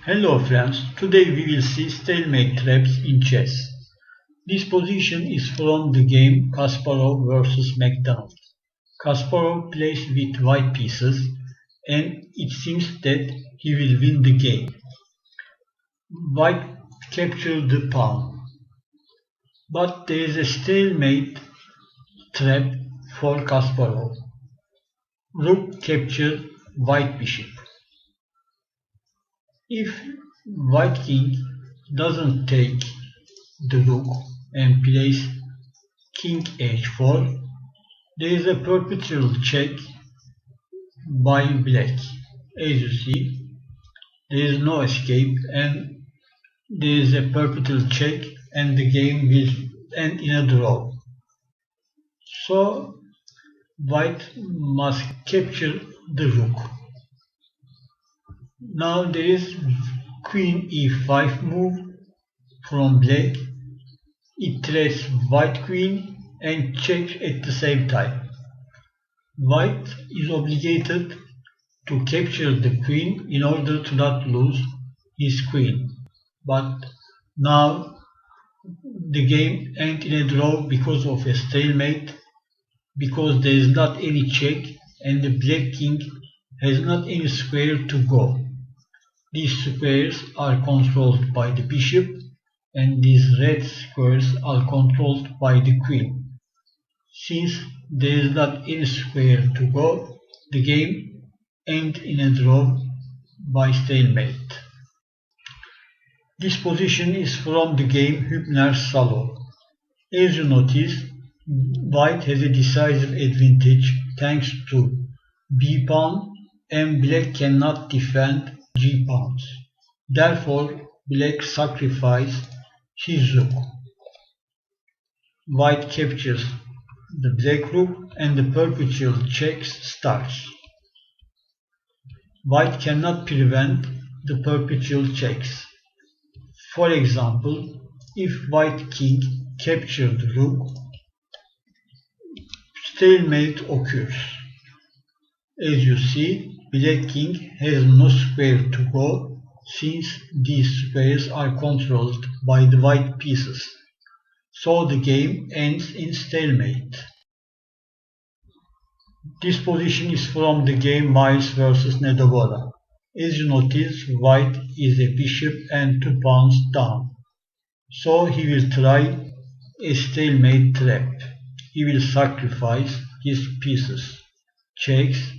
Hello friends, today we will see stalemate traps in chess. This position is from the game Kasparov vs McDonald. Kasparov plays with white pieces and it seems that he will win the game. White captured the pawn, but there is a stalemate trap for Kasparov. Rook captured white bishop. If white king doesn't take the rook and plays king h4, there is a perpetual check by black. As you see, there is no escape and there is a perpetual check and the game will end in a draw. So white must capture the rook. Now there is queen e5 move from black. It threats white queen and checks at the same time. White is obligated to capture the queen in order to not lose his queen. But now the game ends in a draw because of a stalemate, because there is not any check and the black king has not any square to go. These squares are controlled by the bishop and these red squares are controlled by the queen. Since there is not any square to go, the game ends in a draw by stalemate. This position is from the game Hübner Salo. As you notice, white has a decisive advantage thanks to b pawn and black cannot defend g pawns. Therefore, black sacrifices his rook. White captures the black rook and the perpetual check starts. White cannot prevent the perpetual checks. For example, if white king captures the rook, stalemate occurs. As you see, black king has no square to go since these squares are controlled by the white pieces. So the game ends in stalemate. This position is from the game Miles vs Nedogora. As you notice, white is a bishop and 2 pawns down. So he will try a stalemate trap. He will sacrifice his pieces. Checks,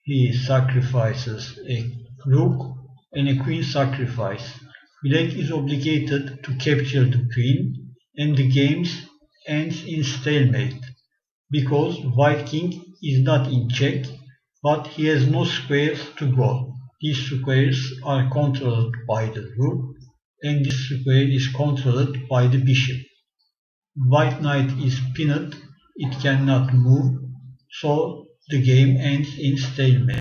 he sacrifices a rook and a queen sacrifice. Black is obligated to capture the queen and the game ends in stalemate because white king is not in check but he has no squares to go. These squares are controlled by the rook and this square is controlled by the bishop. White knight is pinned, it cannot move, so the game ends in stalemate.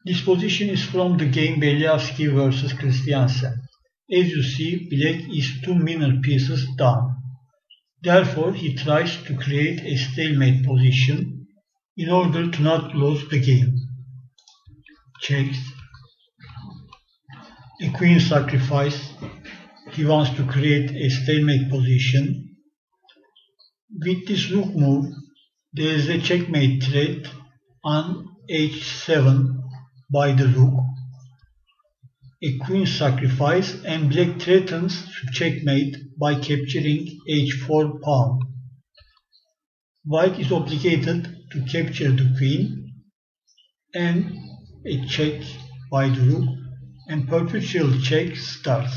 This position is from the game Beliavsky vs Christiansen. As you see, black is 2 minor pieces down. Therefore, he tries to create a stalemate position in order to not lose the game. Checks. A queen sacrifice. He wants to create a stalemate position. With this rook move, there is a checkmate threat on h7 by the rook. A queen sacrifice and black threatens to checkmate by capturing h4 pawn. White is obligated to capture the queen and a check by the rook and perpetual check starts.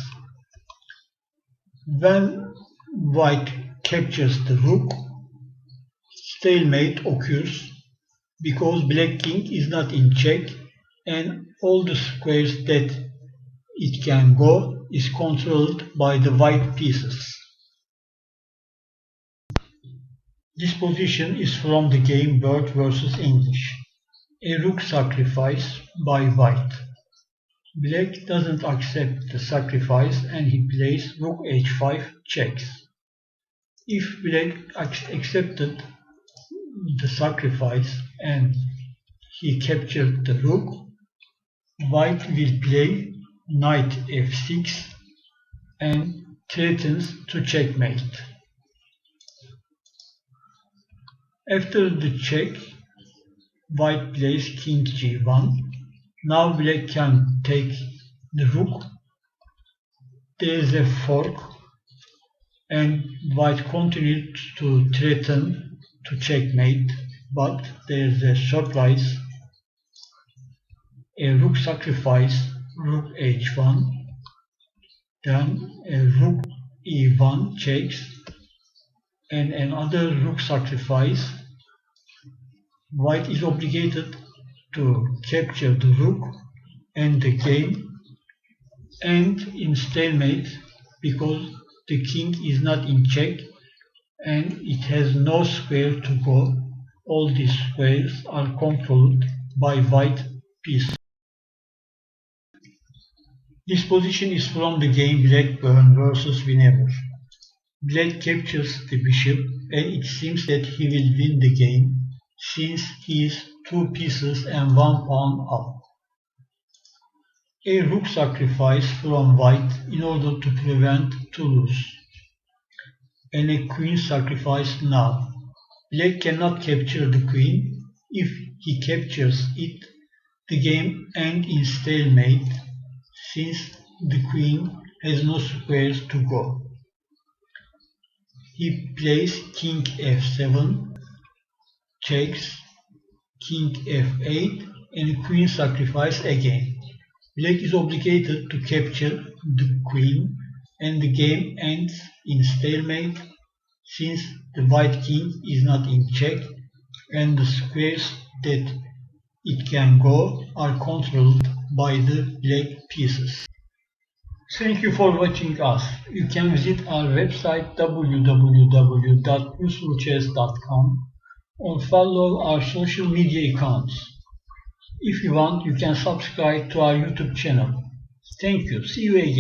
When white captures the rook, stalemate occurs because black king is not in check and all the squares that it can go is controlled by the white pieces. This position is from the game Bird vs English. A rook sacrifice by white. Black doesn't accept the sacrifice and he plays rook h5 checks. If black accepted the sacrifice and he captured the rook, white will play knight f6 and threatens to checkmate. After the check, white plays king g1. Now black can take the rook. There is a fork and white continues to threaten to checkmate, but there is a surprise. A rook sacrifice, rook h1, then a rook e1 checks, and another rook sacrifice. White is obligated to capture the rook and the game and in stalemate because the king is not in check and it has no square to go. All these squares are controlled by white pieces. This position is from the game Blackburn vs Whenever. Black captures the bishop and it seems that he will win the game since he is 2 pieces and 1 pawn up. A rook sacrifice from white in order to prevent to lose. And a queen sacrifice now. Black cannot capture the queen. If he captures it, the game ends in stalemate since the queen has no squares to go. He plays king f7, checks, king f8 and queen sacrifice again. Black is obligated to capture the queen and the game ends in stalemate since the white king is not in check and the squares that it can go are controlled by the black pieces. Thank you for watching us. You can visit our website www.usefulchess.com and follow our social media accounts. If you want, you can subscribe to our YouTube channel. Thank you. See you again.